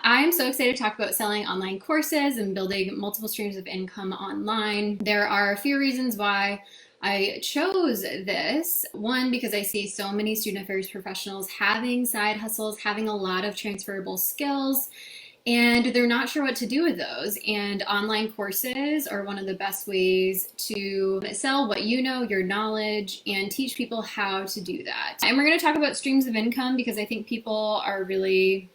I'm so excited to talk about selling online courses and building multiple streams of income online. There are a few reasons why I chose this. One, because I see so many student affairs professionals having side hustles, having a lot of transferable skills, and they're not sure what to do with those. And online courses are one of the best ways to sell what you know, your knowledge, and teach people how to do that. And we're going to talk about streams of income because I think people are really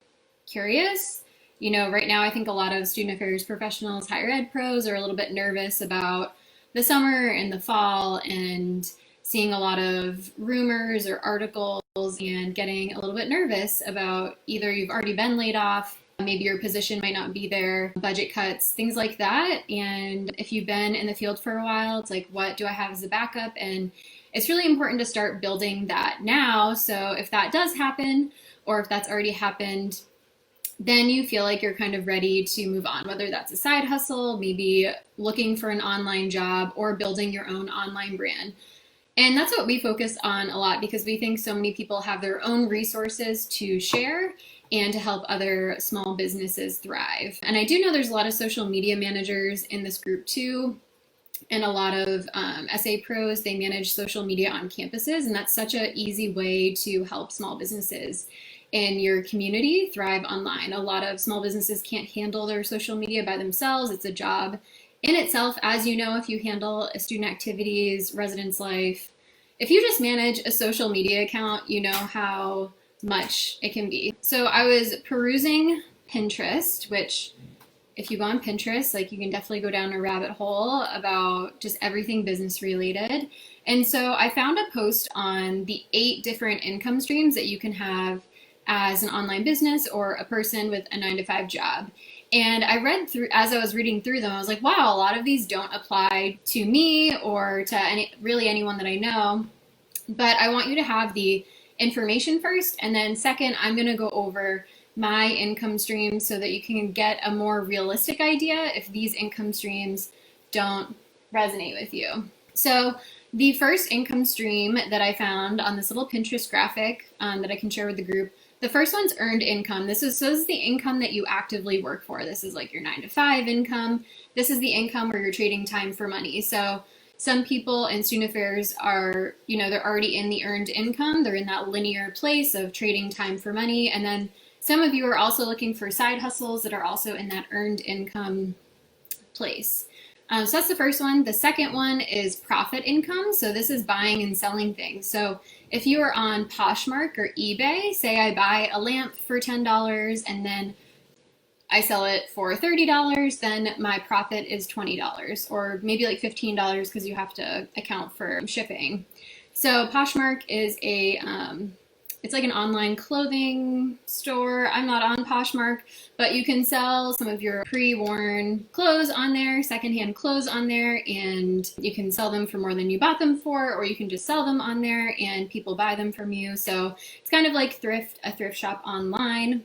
curious. You know, right now I think a lot of student affairs professionals, higher ed pros, are a little bit nervous about the summer and the fall and seeing a lot of rumors or articles and getting a little bit nervous about either you've already been laid off, maybe your position might not be there, budget cuts, things like that. And if you've been in the field for a while, it's like, what do I have as a backup? And it's really important to start building that now. So if that does happen, or if that's already happened, then you feel like you're kind of ready to move on, whether that's a side hustle, maybe looking for an online job, or building your own online brand. And that's what we focus on a lot because we think so many people have their own resources to share and to help other small businesses thrive. And I do know there's a lot of social media managers in this group too, and a lot of SA pros. They manage social media on campuses, and that's such an easy way to help small businesses in your community thrive online. A lot of small businesses can't handle their social media by themselves. It's a job in itself, as you know, if you handle student activities, residence life. If you just manage a social media account, you know how much it can be. So I was perusing Pinterest, which if you go on Pinterest, like you can definitely go down a rabbit hole about just everything business related. And so I found a post on the 8 different income streams that you can have as an online business or a person with a 9-to-5 job. And I read through, as I was reading through them, I was like, wow, a lot of these don't apply to me or to really anyone that I know. But I want you to have the information first. And then second, I'm going to go over my income streams so that you can get a more realistic idea if these income streams don't resonate with you. So the first income stream that I found on this little Pinterest graphic that I can share with the group, the first one's earned income. This is the income that you actively work for. This is like your 9-to-5 income. This is the income where you're trading time for money. So some people in student affairs are, they're already in the earned income. They're in that linear place of trading time for money. And then some of you are also looking for side hustles that are also in that earned income place. So that's the first one. The second one is profit income. So this is buying and selling things. So if you are on Poshmark or eBay, say I buy a lamp for $10 and then I sell it for $30, then my profit is $20 or maybe like $15 because you have to account for shipping. So Poshmark is it's like an online clothing store. I'm not on Poshmark, but you can sell some of your pre-worn clothes on there, secondhand clothes on there, and you can sell them for more than you bought them for, or you can just sell them on there and people buy them from you. So it's kind of like a thrift shop online.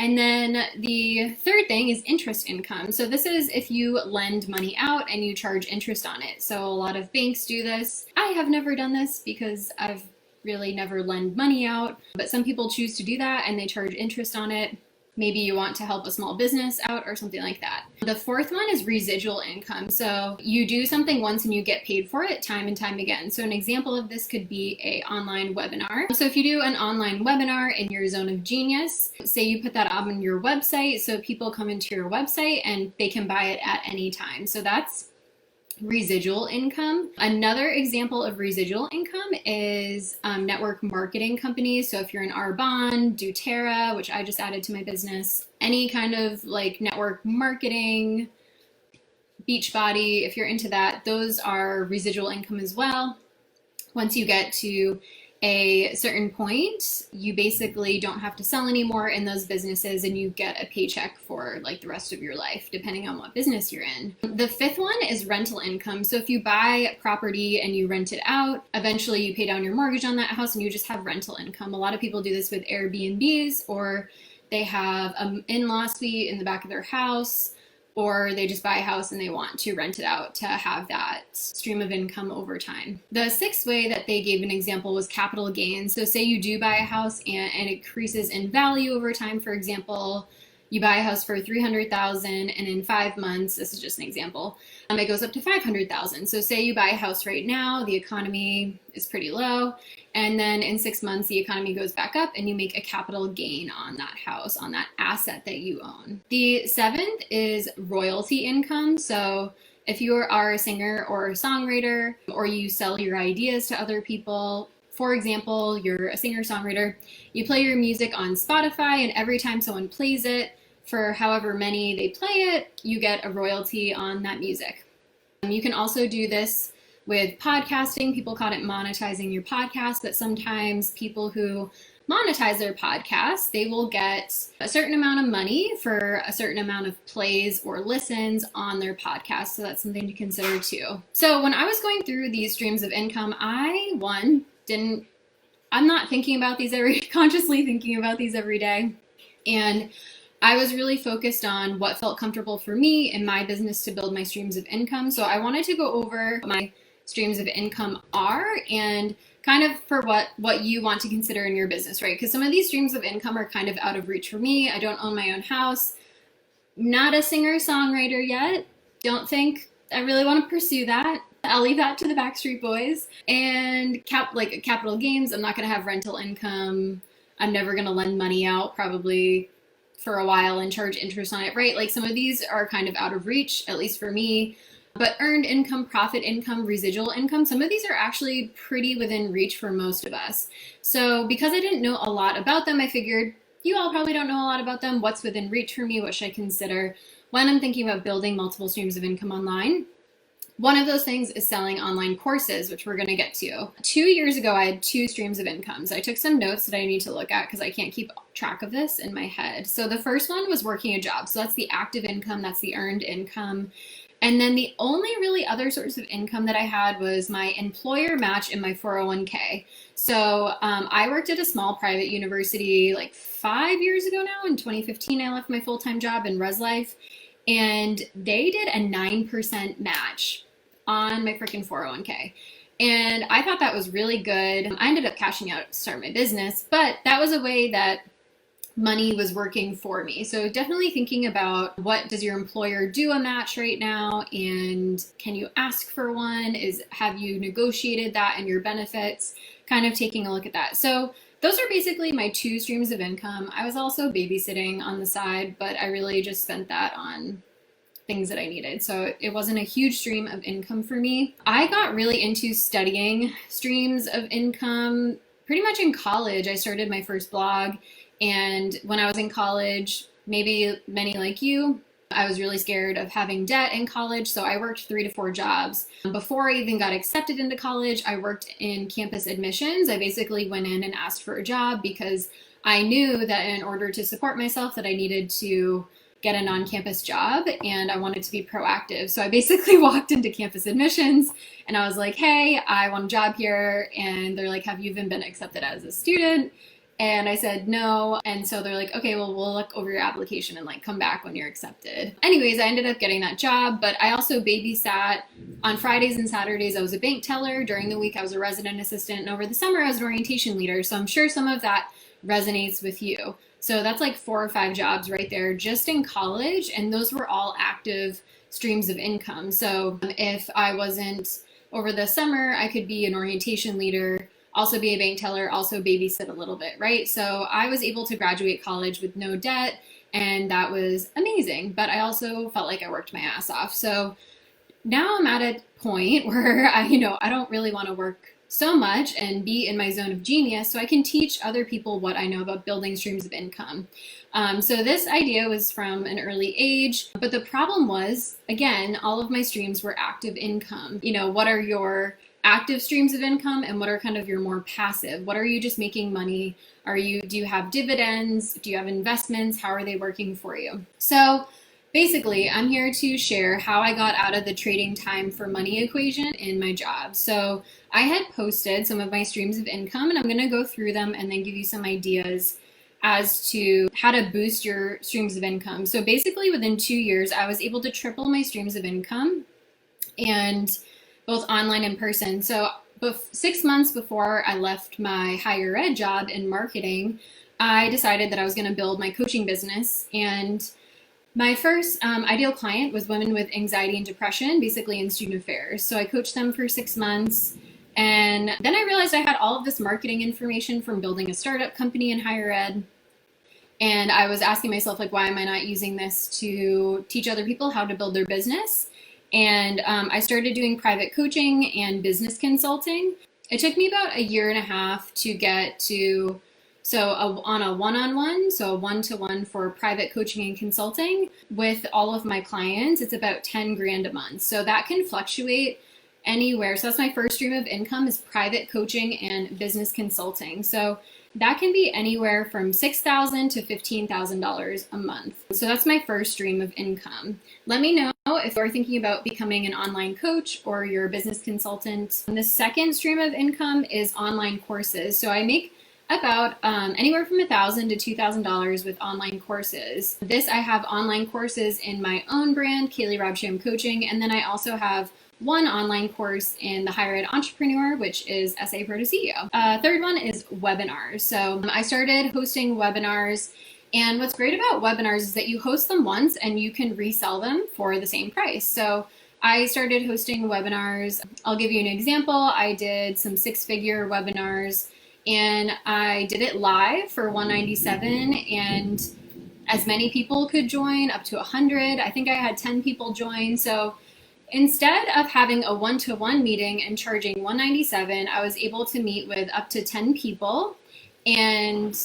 And then the third thing is interest income. So this is if you lend money out and you charge interest on it. So a lot of banks do this. I have never done this because I've really never lend money out, but some people choose to do that and they charge interest on it. Maybe you want to help a small business out or something like that. The fourth one is residual income. So you do something once and you get paid for it time and time again. So an example of this could be an online webinar. So if you do an online webinar in your zone of genius, say you put that up on your website, so people come into your website and they can buy it at any time. So that's residual income. Another example of residual income is network marketing companies. So if you're in Arbonne, doTERRA, which I just added to my business, any kind of like network marketing, Beachbody, if you're into that, those are residual income as well. Once you get to a certain point, you basically don't have to sell anymore in those businesses and you get a paycheck for like the rest of your life, depending on what business you're in. The fifth one is rental income. So if you buy property and you rent it out, eventually you pay down your mortgage on that house and you just have rental income. A lot of people do this with Airbnbs, or they have an in-law suite in the back of their house. or they just buy a house and they want to rent it out to have that stream of income over time. The sixth way that they gave an example was capital gains. So say you do buy a house and it increases in value over time. For example, you buy a house for $300,000 and in 5 months, this is just an example, it goes up to $500,000. So say you buy a house right now, the economy is pretty low, and then in 6 months, the economy goes back up and you make a capital gain on that house, on that asset that you own. The seventh is royalty income. So if you are a singer or a songwriter, or you sell your ideas to other people, for example, you're a singer-songwriter, you play your music on Spotify, and every time someone plays it, for however many they play it, you get a royalty on that music. You can also do this with podcasting. People call it monetizing your podcast, but sometimes people who monetize their podcast, they will get a certain amount of money for a certain amount of plays or listens on their podcast. So that's something to consider too. So when I was going through these streams of income, I'm not thinking about these consciously thinking about these every day. And I was really focused on what felt comfortable for me in my business to build my streams of income. So I wanted to go over what my streams of income are and kind of for what you want to consider in your business, right? Because some of these streams of income are kind of out of reach for me. I don't own my own house, not a singer-songwriter yet. Don't think I really want to pursue that. I'll leave that to the Backstreet Boys. And capital gains, I'm not going to have rental income. I'm never going to lend money out probably for a while and charge interest on it, right? Like some of these are kind of out of reach, at least for me. But earned income, profit income, residual income, some of these are actually pretty within reach for most of us. So because I didn't know a lot about them, I figured you all probably don't know a lot about them. What's within reach for me? What should I consider when I'm thinking about building multiple streams of income online? One of those things is selling online courses, which we're going to get to. 2 years ago, I had 2 streams of income. So I took some notes that I need to look at because I can't keep track of this in my head. So the first one was working a job. So that's the active income, that's the earned income. And then the only really other source of income that I had was my employer match in my 401k. So I worked at a small private university like 5 years ago now. In 2015, I left my full-time job in Res Life, and they did a 9% match on my freaking 401k. And I thought that was really good. I ended up cashing out to start my business, but that was a way that money was working for me. So definitely thinking about, what does your employer do a match right now? And can you ask for one? Have you negotiated that in your benefits? Kind of taking a look at that. So those are basically my 2 streams of income. I was also babysitting on the side, but I really just spent that on things that I needed. So it wasn't a huge stream of income for me. I got really into studying streams of income pretty much in college. I started my first blog, and when I was in college, maybe many like you, I was really scared of having debt in college, so I worked 3 to 4 jobs. Before I even got accepted into college, I worked in campus admissions. I basically went in and asked for a job because I knew that in order to support myself that I needed to get a non-campus job, and I wanted to be proactive. So I basically walked into campus admissions and I was like, hey, I want a job here. And they're like, have you even been accepted as a student? And I said no. And so they're like, okay, well, we'll look over your application and like come back when you're accepted. Anyways, I ended up getting that job, but I also babysat on Fridays and Saturdays. I was a bank teller. During the week, I was a resident assistant. And over the summer, I was an orientation leader. So I'm sure some of that resonates with you. So that's like 4 or 5 jobs right there just in college. And those were all active streams of income. So if I wasn't over the summer, I could be an orientation leader, also be a bank teller, also babysit a little bit, right? So I was able to graduate college with no debt, and that was amazing. But I also felt like I worked my ass off. So now I'm at a point where I don't really want to work so much and be in my zone of genius, so I can teach other people what I know about building streams of income. So this idea was from an early age, but the problem was, again, all of my streams were active income. What are your active streams of income and what are kind of your more passive? What are you just making money? Do you have dividends? Do you have investments? How are they working for you? So basically, I'm here to share how I got out of the trading time for money equation in my job. So I had posted some of my streams of income, and I'm going to go through them and then give you some ideas as to how to boost your streams of income. So basically within 2 years, I was able to triple my streams of income, and both online and in person. So 6 months before I left my higher ed job in marketing, I decided that I was going to build my coaching business. And my first ideal client was women with anxiety and depression, basically in student affairs. So I coached them for 6 months. And then I realized I had all of this marketing information from building a startup company in higher ed. And I was asking myself, like, why am I not using this to teach other people how to build their business? And I started doing private coaching and business consulting. It took me about a year and a half to get to, on a one-on-one, so a one-to-one for private coaching and consulting with all of my clients, it's about 10 grand a month. So that can fluctuate anywhere. So that's my first stream of income, is private coaching and business consulting. So that can be anywhere from $6,000 to $15,000 a month. So that's my first stream of income. Let me know if you're thinking about becoming an online coach or you're a business consultant. And the second stream of income is online courses. So I make about anywhere from $1,000 to $2,000 with online courses. I have online courses in my own brand, Kaylee Robsham Coaching, and then I also have one online course in the higher ed entrepreneur, which is SA Pro to CEO. Third one is webinars. So I started hosting webinars, and what's great about webinars is that you host them once and you can resell them for the same price. So I started hosting webinars. I'll give you an example. I did some 6-figure webinars, and I did it live for $197, and as many people could join, up to 100. I think I had 10 people join. So instead of having a one-to-one meeting and charging $197, I was able to meet with up to 10 people and,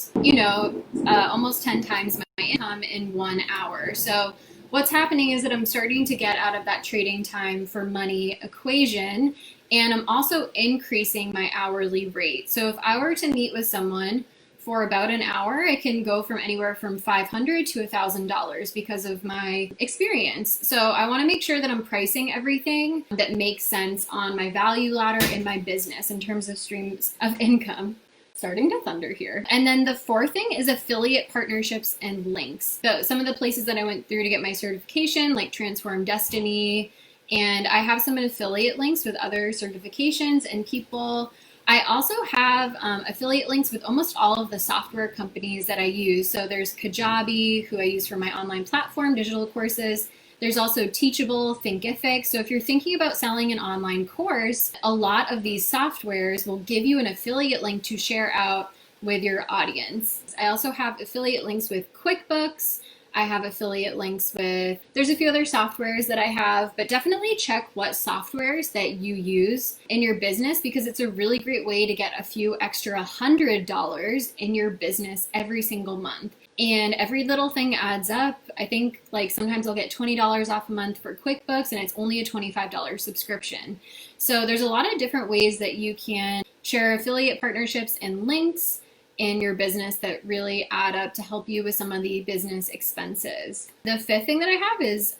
almost 10 times my income in 1 hour. So what's happening is that I'm starting to get out of that trading time for money equation, and I'm also increasing my hourly rate. So if I were to meet with someone for about an hour, it can go from anywhere from $500 to $1,000 because of my experience. So I want to make sure that I'm pricing everything that makes sense on my value ladder in my business in terms of streams of income. Starting to thunder here. And then the fourth thing is affiliate partnerships and links. So some of the places that I went through to get my certification, like Transform Destiny, and I have some affiliate links with other certifications and people. I also have affiliate links with almost all of the software companies that I use. So there's Kajabi, who I use for my online platform, digital courses. There's also Teachable, Thinkific. So if you're thinking about selling an online course, a lot of these softwares will give you an affiliate link to share out with your audience. I also have affiliate links with QuickBooks. I have affiliate links there's a few other softwares that I have, but definitely check what softwares that you use in your business, because it's a really great way to get a few extra $100 in your business every single month. And every little thing adds up. I think sometimes I'll get $20 off a month for QuickBooks, and it's only a $25 subscription. So there's a lot of different ways that you can share affiliate partnerships and links in your business that really add up to help you with some of the business expenses. The fifth thing that I have is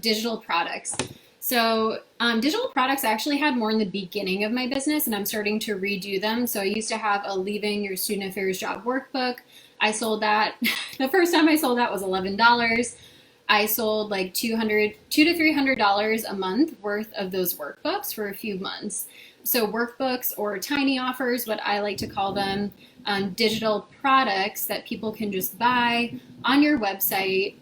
digital products. So digital products I actually had more in the beginning of my business, and I'm starting to redo them. So I used to have a Leaving Your Student Affairs Job workbook. I sold that. The first time I sold that was $11. I sold like $200 to $300 a month worth of those workbooks for a few months. So workbooks, or tiny offers, what I like to call them, digital products that people can just buy on your website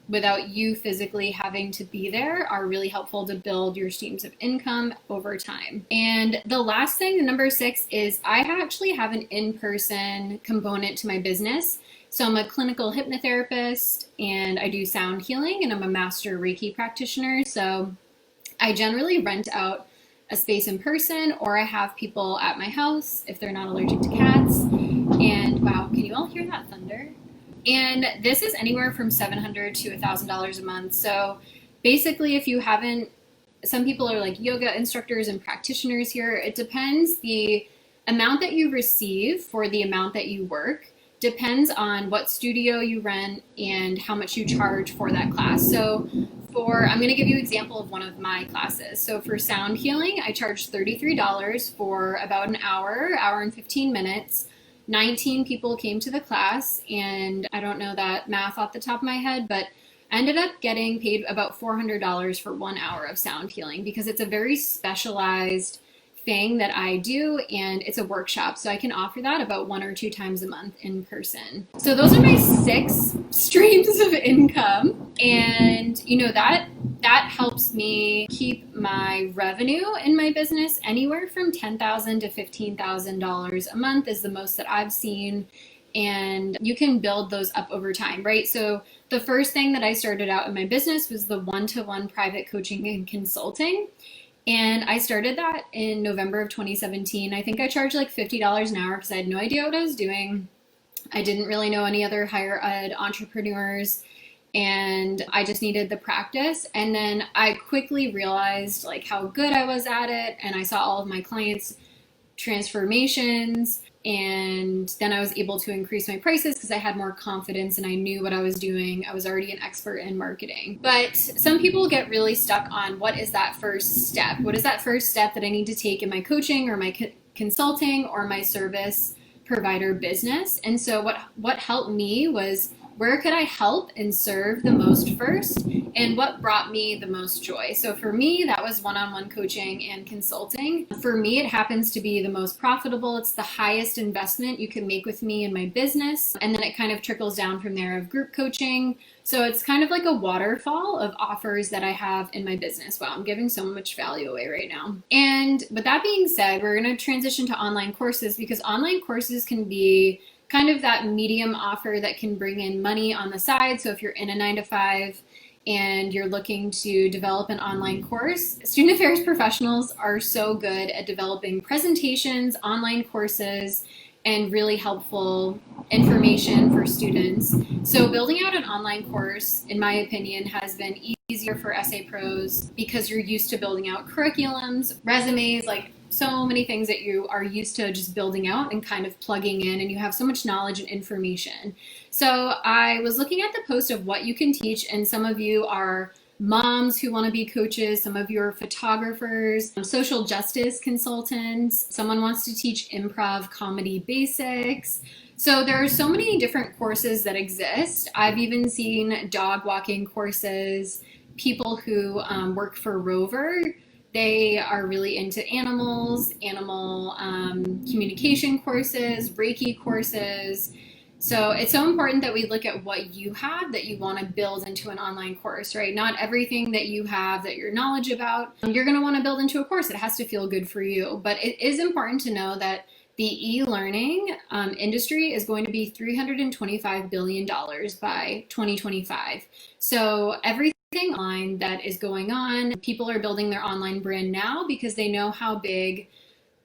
without you physically having to be there, are really helpful to build your streams of income over time. And the last thing, number 6, is I actually have an in-person component to my business. So I'm a clinical hypnotherapist, and I do sound healing, and I'm a master Reiki practitioner. So I generally rent out a space in person, or I have people at my house if they're not allergic to cats. And wow, can you all hear that thunder? And this is anywhere from $700 to $1,000 a month. So basically, if you haven't, some people are like yoga instructors and practitioners here. It depends. The amount that you receive for the amount that you work depends on what studio you rent and how much you charge for that class. So I'm going to give you an example of one of my classes. So for sound healing, I charge $33 for about an hour and 15 minutes. 19 people came to the class, and I don't know that math off the top of my head, but ended up getting paid about $400 for 1 hour of sound healing because it's a very specialized thing that I do, and it's a workshop, so I can offer that about 1 or 2 times a month in person. So those are my 6 streams of income, and that helps me keep my revenue in my business anywhere from $10,000 to $15,000 a month is the most that I've seen, and you can build those up over time, right? So the first thing that I started out in my business was the one-to-one private coaching and consulting. And I started that in November of 2017. I think I charged like $50 an hour because I had no idea what I was doing. I didn't really know any other higher ed entrepreneurs, and I just needed the practice. And then I quickly realized like how good I was at it, and I saw all of my clients' transformations. And then I was able to increase my prices because I had more confidence and I knew what I was doing. I was already an expert in marketing. But some people get really stuck on what is that first step? What is that first step that I need to take in my coaching or my consulting or my service provider business? And so what helped me was, where could I help and serve the most first, and what brought me the most joy? So for me, that was one-on-one coaching and consulting. For me, it happens to be the most profitable. It's the highest investment you can make with me in my business. And then it kind of trickles down from there of group coaching. So it's kind of like a waterfall of offers that I have in my business. Wow, I'm giving so much value away right now. And with that being said, we're going to transition to online courses, because online courses can be kind of that medium offer that can bring in money on the side. So if you're in a 9-to-5 and you're looking to develop an online course, student affairs professionals are so good at developing presentations, online courses, and really helpful information for students. So building out an online course, in my opinion, has been easier for SA pros because you're used to building out curriculums, resumes, like so many things that you are used to just building out and kind of plugging in, and you have so much knowledge and information. So I was looking at the post of what you can teach, and some of you are moms who want to be coaches, some of you are photographers, social justice consultants, someone wants to teach improv comedy basics. So there are so many different courses that exist. I've even seen dog walking courses, people who work for Rover. They are really into animals, animal communication courses, Reiki courses. So it's so important that we look at what you have that you want to build into an online course, right? Not everything that you have that you're knowledge about, you're going to want to build into a course. It has to feel good for you. But it is important to know that the e-learning industry is going to be $325 billion by 2025. So everything online that is going on, people are building their online brand now because they know how big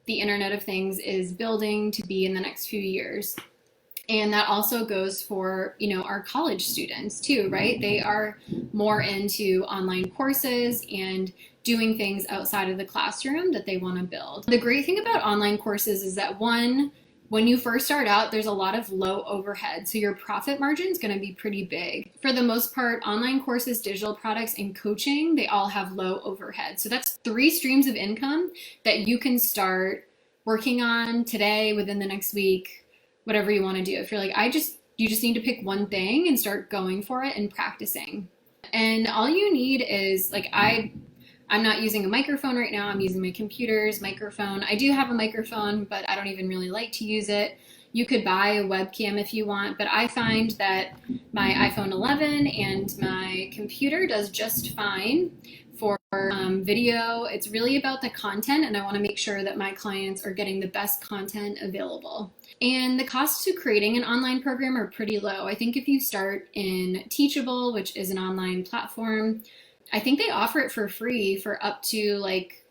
the Internet of Things is building to be in the next few years. And that also goes for, our college students too, right? They are more into online courses and doing things outside of the classroom that they want to build. The great thing about online courses is that, one, when you first start out, there's a lot of low overhead, so your profit margin is going to be pretty big. For the most part, online courses, digital products, and coaching, they all have low overhead. So that's 3 streams of income that you can start working on today, within the next week, whatever you want to do. If you're like, you just need to pick one thing and start going for it and practicing. And all you need is, like, I'm not using a microphone right now. I'm using my computer's microphone. I do have a microphone, but I don't even really like to use it. You could buy a webcam if you want, but I find that my iPhone 11 and my computer does just fine for video. It's really about the content, and I want to make sure that my clients are getting the best content available. And the costs to creating an online program are pretty low. I think if you start in Teachable, which is an online platform, I think they offer it for free for up to like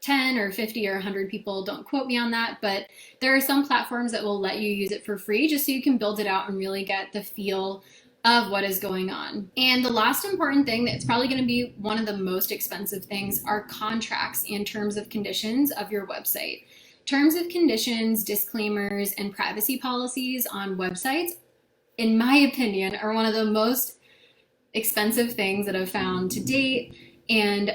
10 or 50 or 100 people. Don't quote me on that, but there are some platforms that will let you use it for free just so you can build it out and really get the feel of what is going on. And the last important thing, that's probably going to be one of the most expensive things, are contracts and terms of conditions of your website. Terms of conditions, disclaimers, and privacy policies on websites, in my opinion, are one of the most expensive things that I've found to date. And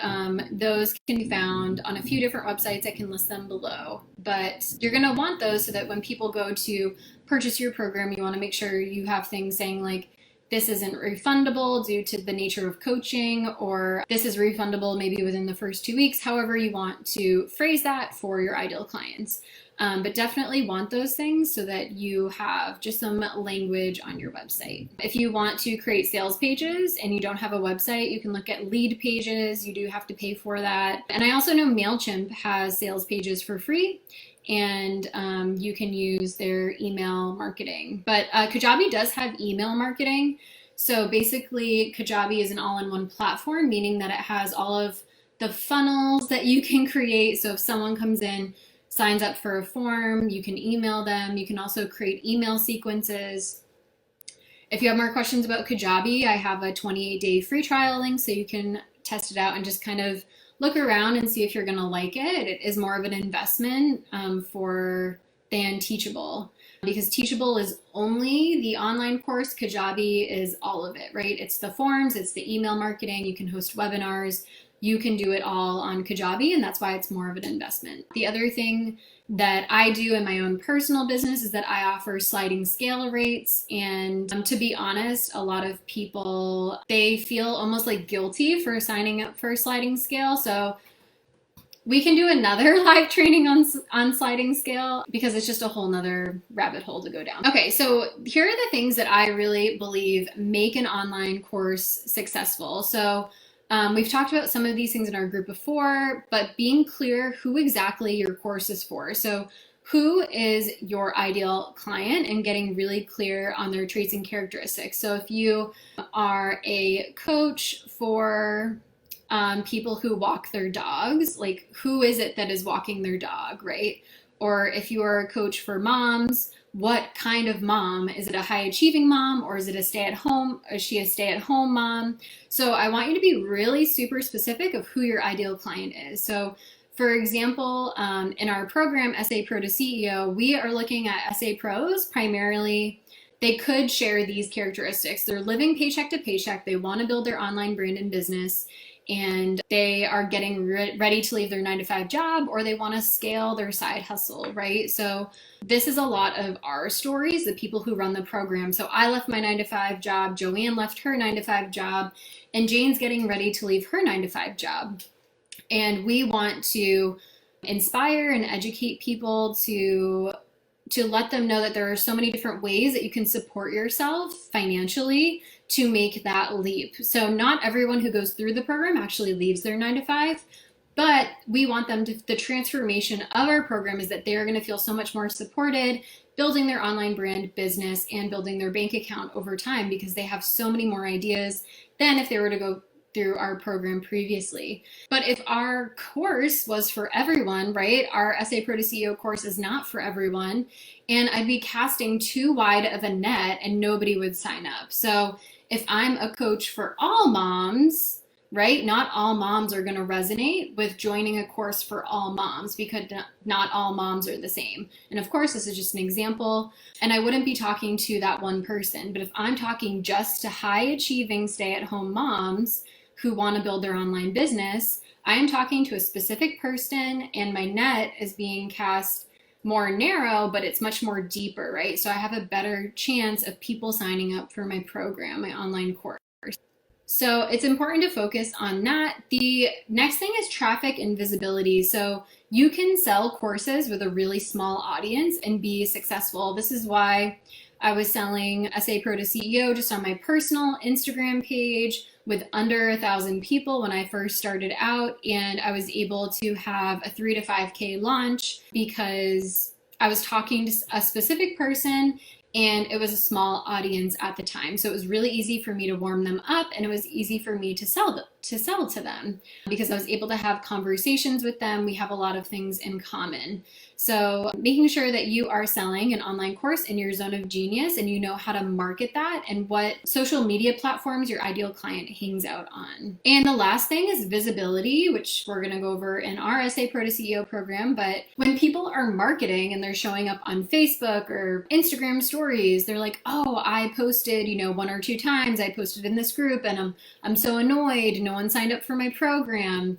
those can be found on a few different websites. I can list them below. But you're going to want those so that when people go to purchase your program, you want to make sure you have things saying like, this isn't refundable due to the nature of coaching, or this is refundable maybe within the first 2 weeks, however you want to phrase that for your ideal clients. But definitely want those things so that you have just some language on your website. If you want to create sales pages and you don't have a website, you can look at lead pages. You do have to pay for that. And I also know MailChimp has sales pages for free, and you can use their email marketing. But Kajabi does have email marketing. So basically, Kajabi is an all-in-one platform, meaning that it has all of the funnels that you can create. So if someone comes in, signs up for a form, you can email them. You can also create email sequences. If you have more questions about Kajabi, I have a 28-day free trial link so you can test it out and just kind of look around and see if you're going to like it. It is more of an investment than Teachable, because Teachable is only the online course. Kajabi is all of it, right? It's the forms, it's the email marketing. You can host webinars. You can do it all on Kajabi, and that's why it's more of an investment. The other thing that I do in my own personal business is that I offer sliding scale rates. And to be honest, a lot of people, they feel almost like guilty for signing up for a sliding scale. So we can do another live training on sliding scale, because it's just a whole nother rabbit hole to go down. Okay, so here are the things that I really believe make an online course successful. So we've talked about some of these things in our group before, but being clear who exactly your course is for. So who is your ideal client, and getting really clear on their traits and characteristics. So if you are a coach for people who walk their dogs, like who is it that is walking their dog, right? Or if you are a coach for moms, what kind of mom? Is it a high achieving mom, or is it a stay-at-home? Is she a stay-at-home mom? So I want you to be really super specific of who your ideal client is. So for example, in our program, SA Pro to CEO, we are looking at SA Pros primarily. They could share these characteristics. They're living paycheck to paycheck. They want to build their online brand and business, and they are getting ready to leave their 9-to-5 job, or they want to scale their side hustle, right? So this is a lot of our stories, the people who run the program. So I left my 9-to-5 job, Joanne left her 9-to-5 job, and Jane's getting ready to leave her 9-to-5 job. And we want to inspire and educate people to let them know that there are so many different ways that you can support yourself financially to make that leap. So not everyone who goes through the program actually leaves their 9-to-5, but we want them to, the transformation of our program is that they're going to feel so much more supported building their online brand business and building their bank account over time, because they have so many more ideas than if they were to go through our program previously. But if our course was for everyone, right? Our SA Pro to CEO course is not for everyone, and I'd be casting too wide of a net and nobody would sign up. So if I'm a coach for all moms, right? Not all moms are going to resonate with joining a course for all moms, because not all moms are the same. And of course, this is just an example, and I wouldn't be talking to that one person. But if I'm talking just to high achieving stay-at-home moms who want to build their online business, I am talking to a specific person, and my net is being cast more narrow, but it's much more deeper, right? So I have a better chance of people signing up for my program, my online course. So it's important to focus on that. The next thing is traffic and visibility. So you can sell courses with a really small audience and be successful. This is why I was selling SA Pro to CEO just on my personal Instagram page with under 1,000 people when I first started out, and I was able to have a 3 to 5K launch because I was talking to a specific person and it was a small audience at the time. So it was really easy for me to warm them up, and it was easy for me to sell to them because I was able to have conversations with them. We have a lot of things in common. So making sure that you are selling an online course in your zone of genius and you know how to market that and what social media platforms your ideal client hangs out on. And the last thing is visibility, which we're going to go over in our SA Pro to CEO program. But when people are marketing and they're showing up on Facebook or Instagram stories, they're like, oh, I posted, 1 or 2 times. I posted in this group and I'm so annoyed. no one signed up for my program.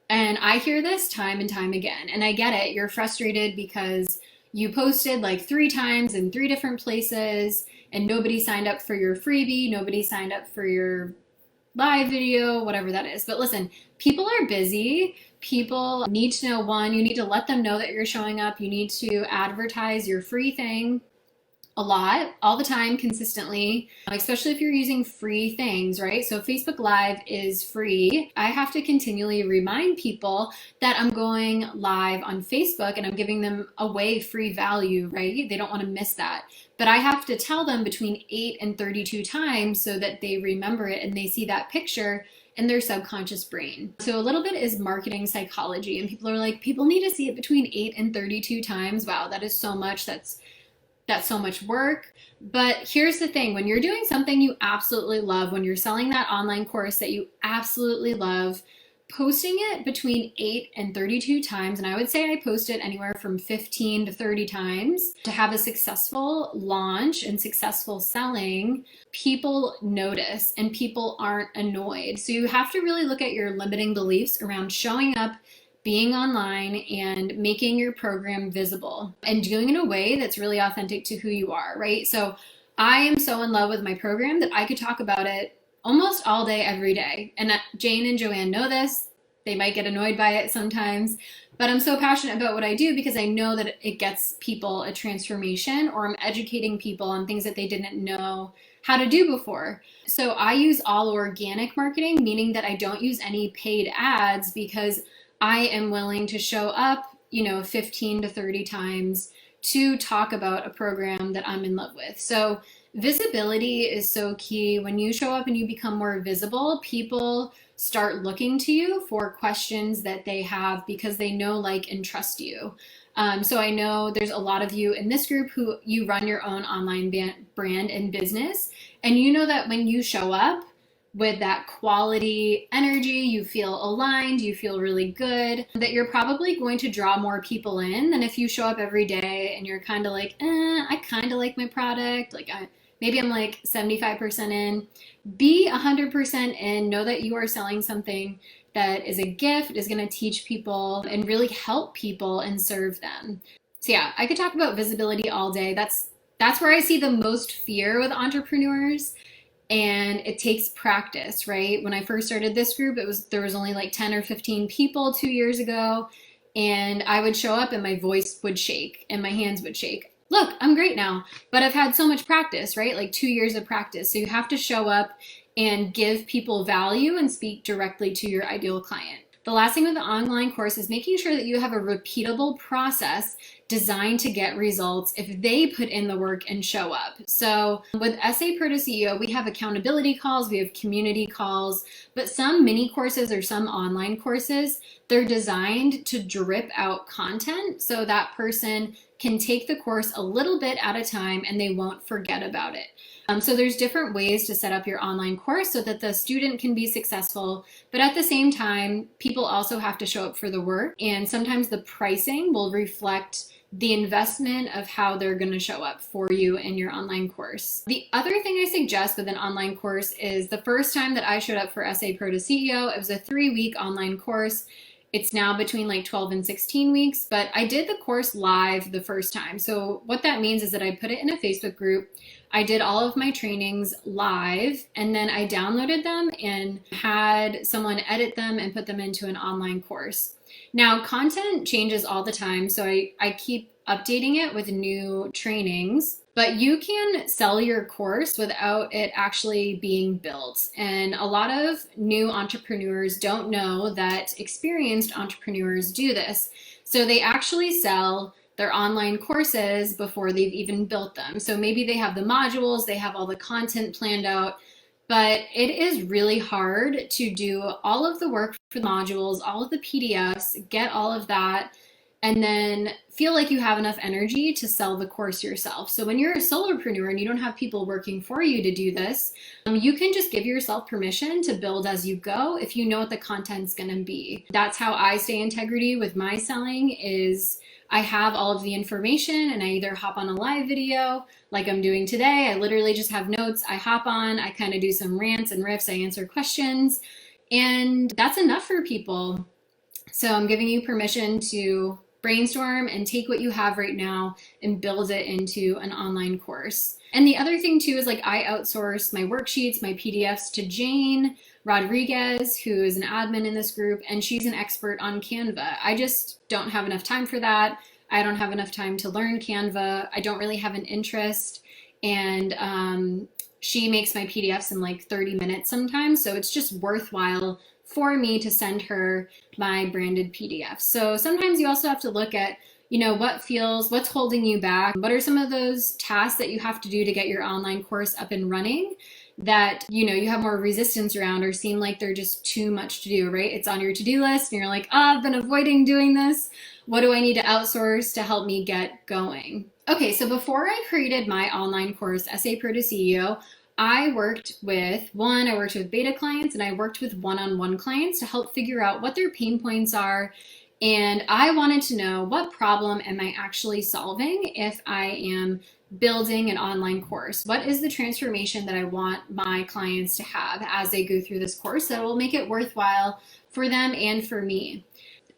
And I hear this time and time again. And I get it. You're frustrated because you posted like 3 times in 3 different places and nobody signed up for your freebie, nobody signed up for your live video, whatever that is. But listen, people are busy. People need to know, one, you need to let them know that you're showing up. You need to advertise your free thing a lot, all the time, consistently, especially if you're using free things, right? So Facebook Live is free. I have to continually remind people that I'm going live on Facebook and I'm giving them away free value, right? They don't want to miss that. But I have to tell them between 8 and 32 times so that they remember it and they see that picture in their subconscious brain. So a little bit is marketing psychology, and people are like, people need to see it between 8 and 32 times. Wow, that is so much. That's so much work. But here's the thing, when you're doing something you absolutely love, when you're selling that online course that you absolutely love, posting it between 8 and 32 times, and I would say I post it anywhere from 15 to 30 times to have a successful launch and successful selling, people notice and people aren't annoyed. So you have to really look at your limiting beliefs around showing up, being online, and making your program visible and doing it in a way that's really authentic to who you are, right? So I am so in love with my program that I could talk about it almost all day, every day. And Jane and Joanne know this. They might get annoyed by it sometimes, but I'm so passionate about what I do because I know that it gets people a transformation, or I'm educating people on things that they didn't know how to do before. So I use all organic marketing, meaning that I don't use any paid ads, because I am willing to show up, 15 to 30 times to talk about a program that I'm in love with. So visibility is so key. When you show up and you become more visible, people start looking to you for questions that they have because they know, like, and trust you. So I know there's a lot of you in this group who you run your own online brand and business, and you know that when you show up with that quality energy, you feel aligned, you feel really good, that you're probably going to draw more people in than if you show up every day and you're kind of like, I kind of like my product, maybe I'm like 75% in. Be 100% in. Know that you are selling something that is a gift, is going to teach people and really help people and serve them. So yeah, I could talk about visibility all day. That's where I see the most fear with entrepreneurs. And it takes practice, right? When I first started this group, there was only like 10 or 15 people 2 years ago. And I would show up and my voice would shake and my hands would shake. Look, I'm great now, but I've had so much practice, right? Like 2 years of practice. So you have to show up and give people value and speak directly to your ideal client. The last thing with the online course is making sure that you have a repeatable process designed to get results if they put in the work and show up. So with SA Pro to CEO, we have accountability calls, we have community calls, but some mini courses or some online courses, they're designed to drip out content so that person can take the course a little bit at a time and they won't forget about it. So there's different ways to set up your online course so that the student can be successful, but at the same time, people also have to show up for the work, and sometimes the pricing will reflect the investment of how they're going to show up for you in your online course. The other thing I suggest with an online course is the first time that I showed up for SA Pro to CEO, it was a 3-week online course. It's now between like 12 and 16 weeks, but I did the course live the first time. So what that means is that I put it in a Facebook group. I did all of my trainings live, and then I downloaded them and had someone edit them and put them into an online course. Now, content changes all the time, so I keep updating it with new trainings, but you can sell your course without it actually being built. And a lot of new entrepreneurs don't know that experienced entrepreneurs do this. So they actually sell their online courses before they've even built them. So maybe they have the modules, they have all the content planned out, but it is really hard to do all of the work for the modules, all of the PDFs, get all of that, and then feel like you have enough energy to sell the course yourself. So when you're a solopreneur and you don't have people working for you to do this, you can just give yourself permission to build as you go if you know what the content's gonna be. That's how I stay integrity with my selling, is I have all of the information and I either hop on a live video like I'm doing today. I literally just have notes. I hop on, I kind of do some rants and riffs, I answer questions, And that's enough for people. So I'm giving you permission to brainstorm and take what you have right now and build it into an online course. And the other thing too is like I outsource my worksheets, my PDFs to Jane Rodriguez, who is an admin in this group, and she's an expert on Canva. I just don't have enough time for that. I don't have enough time to learn Canva. I don't really have an interest. And she makes my PDFs in like 30 minutes sometimes. So it's just worthwhile for me to send her my branded PDF. So sometimes you also have to look at, what's holding you back? What are some of those tasks that you have to do to get your online course up and running that, you have more resistance around or seem like they're just too much to do, right? It's on your to-do list and you're like, I've been avoiding doing this. What do I need to outsource to help me get going? Okay, so before I created my online course, SA Pro to CEO, I worked with beta clients and I worked with one-on-one clients to help figure out what their pain points are. And I wanted to know, what problem am I actually solving if I am building an online course? What is the transformation that I want my clients to have as they go through this course that will make it worthwhile for them and for me?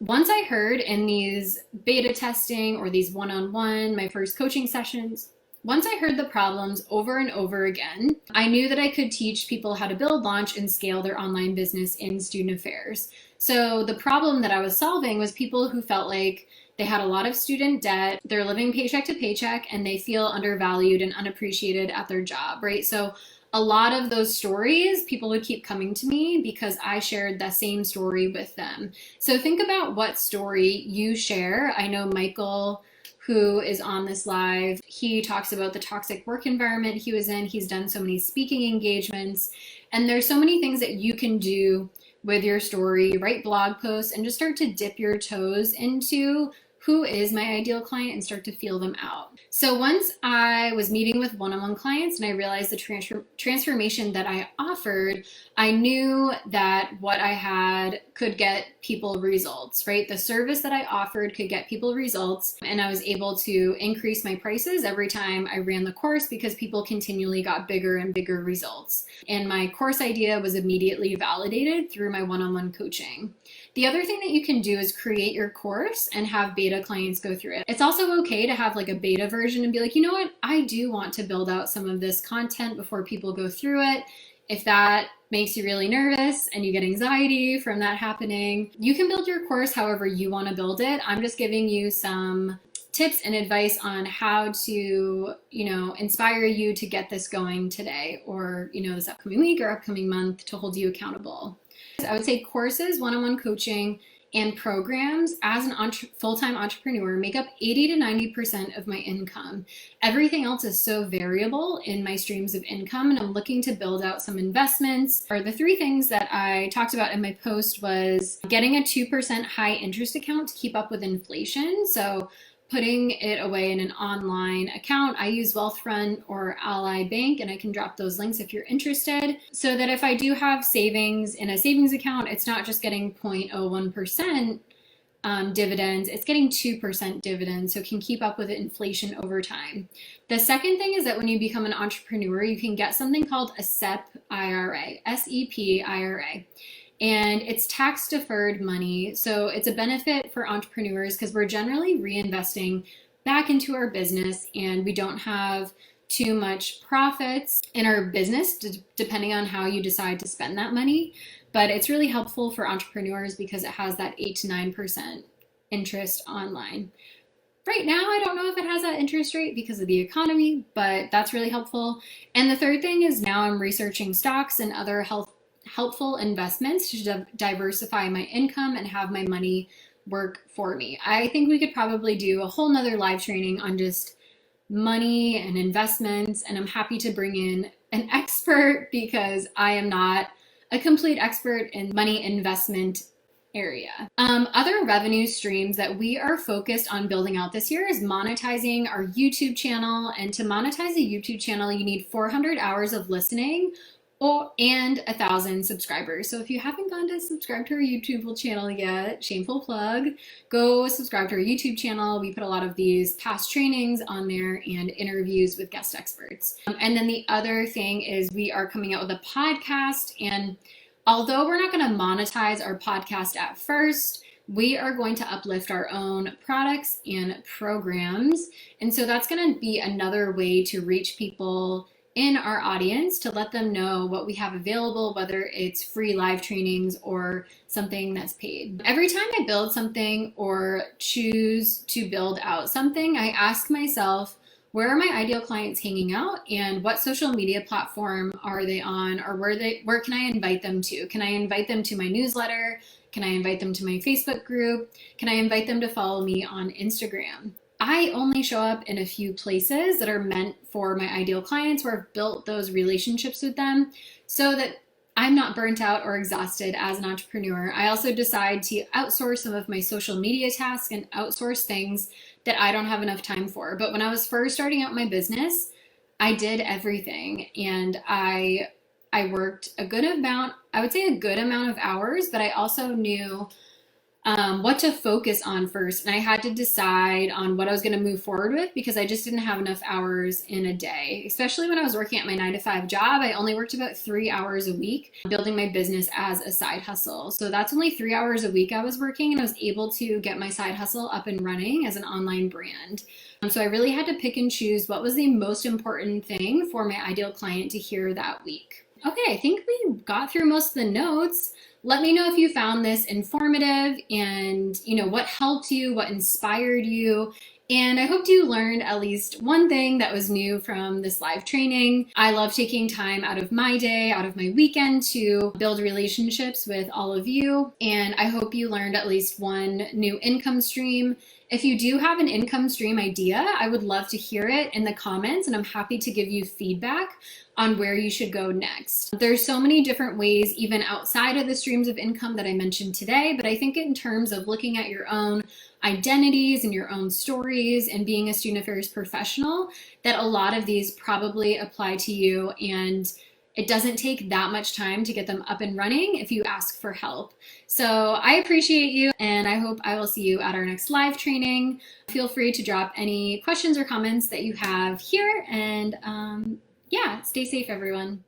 Once I heard in these beta testing or these one-on-one, my first coaching sessions, once I heard the problems over and over again, I knew that I could teach people how to build, launch, and scale their online business in student affairs. So the problem that I was solving was people who felt like they had a lot of student debt, they're living paycheck to paycheck, and they feel undervalued and unappreciated at their job, right? So a lot of those stories, people would keep coming to me because I shared the same story with them. So think about what story you share. I know Michael, who is on this live, he talks about the toxic work environment he was in. He's done so many speaking engagements, and there's so many things that you can do with your story, write blog posts, and just start to dip your toes into who is my ideal client and start to feel them out. So once I was meeting with one-on-one clients and I realized the transformation that I offered, I knew that what I had could get people results, right? The service that I offered could get people results, and I was able to increase my prices every time I ran the course because people continually got bigger and bigger results. And my course idea was immediately validated through my one-on-one coaching. The other thing that you can do is create your course and have beta clients go through it. It's also okay to have like a beta version and be like, you know what, I do want to build out some of this content before people go through it. If that makes you really nervous and you get anxiety from that happening, you can build your course however you want to build it. I'm just giving you some tips and advice on how to, inspire you to get this going today or, this upcoming week or upcoming month to hold you accountable. I would say courses, one-on-one coaching, and programs as an full-time entrepreneur make up 80 to 90% of my income. Everything else is so variable in my streams of income, and I'm looking to build out some investments. Or the three things that I talked about in my post was getting a 2% high interest account to keep up with inflation. So putting it away in an online account. I use Wealthfront or Ally Bank, and I can drop those links if you're interested, so that if I do have savings in a savings account, it's not just getting 0.01% dividends, it's getting 2% dividends, so it can keep up with inflation over time. The second thing is that when you become an entrepreneur, you can get something called a SEP IRA, SEP IRA. And it's tax deferred money. So it's a benefit for entrepreneurs because we're generally reinvesting back into our business and we don't have too much profits in our business, depending on how you decide to spend that money. But it's really helpful for entrepreneurs because it has that 8 to 9% interest online. Right now, I don't know if it has that interest rate because of the economy, but that's really helpful. And the third thing is now I'm researching stocks and other helpful investments to diversify my income and have my money work for me. I think we could probably do a whole nother live training on just money and investments, and I'm happy to bring in an expert because I am not a complete expert in money investment area. Other revenue streams that we are focused on building out this year is monetizing our YouTube channel. And to monetize a YouTube channel, you need 400 hours of listening and 1,000 subscribers. So if you haven't gone to subscribe to our YouTube channel yet, shameful plug, go subscribe to our YouTube channel. We put a lot of these past trainings on there and interviews with guest experts. And then the other thing is we are coming out with a podcast, and Although we're not going to monetize our podcast at first, we are going to uplift our own products and programs. And so that's going to be another way to reach people in our audience, to let them know what we have available, whether it's free live trainings or something that's paid. Every time I build something or choose to build out something, I ask myself, where are my ideal clients hanging out, and what social media platform are they on, or where can I invite them to? Can I invite them to my newsletter? Can I invite them to my Facebook group? Can I invite them to follow me on Instagram? I only show up in a few places that are meant for my ideal clients, where I've built those relationships with them so that I'm not burnt out or exhausted as an entrepreneur. I also decide to outsource some of my social media tasks and outsource things that I don't have enough time for. But when I was first starting out my business, I did everything, and I worked a good amount, I would say a good amount of hours, but I also knew what to focus on first. And I had to decide on what I was going to move forward with, because I just didn't have enough hours in a day. Especially when I was working at my 9-to-5 job, I only worked about 3 hours a week building my business as a side hustle. So that's only 3 hours a week I was working, and I was able to get my side hustle up and running as an online brand. So I really had to pick and choose what was the most important thing for my ideal client to hear that week. Okay, I think we got through most of the notes. Let me know if you found this informative, and what helped you, what inspired you. And I hope you learned at least one thing that was new from this live training. I love taking time out of my day, out of my weekend, to build relationships with all of you. And I hope you learned at least one new income stream. If you do have an income stream idea, I would love to hear it in the comments, and I'm happy to give you feedback on where you should go next. There's so many different ways, even outside of the streams of income that I mentioned today, but I think in terms of looking at your own identities and your own stories and being a student affairs professional, that a lot of these probably apply to you, and it doesn't take that much time to get them up and running if you ask for help. So I appreciate you, and I hope I will see you at our next live training. Feel free to drop any questions or comments that you have here, and yeah, stay safe, everyone.